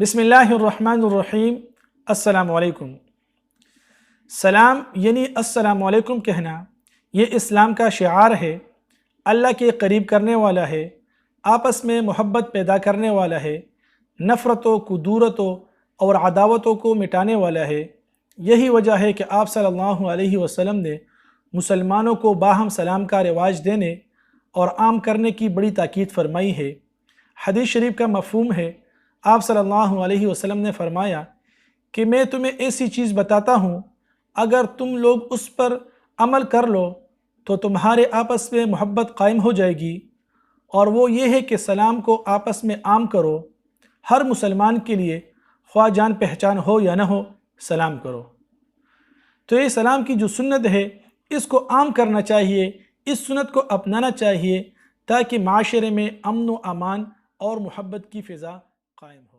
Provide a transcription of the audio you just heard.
بسم اللہ الرحمن الرحیم۔ السلام علیکم۔ سلام یعنی السلام علیکم کہنا یہ اسلام کا شعار ہے، اللہ کے قریب کرنے والا ہے، آپس میں محبت پیدا کرنے والا ہے، نفرتوں کدورتوں اور عداوتوں کو مٹانے والا ہے۔ یہی وجہ ہے کہ آپ صلی اللہ علیہ وسلم نے مسلمانوں کو باہم سلام کا رواج دینے اور عام کرنے کی بڑی تاکید فرمائی ہے۔ حدیث شریف کا مفہوم ہے، آپ صلی اللہ علیہ وسلم نے فرمایا کہ میں تمہیں ایسی چیز بتاتا ہوں، اگر تم لوگ اس پر عمل کر لو تو تمہارے آپس میں محبت قائم ہو جائے گی، اور وہ یہ ہے کہ سلام کو آپس میں عام کرو، ہر مسلمان کے لیے خواہ جان پہچان ہو یا نہ ہو سلام کرو۔ تو یہ سلام کی جو سنت ہے اس کو عام کرنا چاہیے، اس سنت کو اپنانا چاہیے تاکہ معاشرے میں امن و امان اور محبت کی فضا قائم ہو۔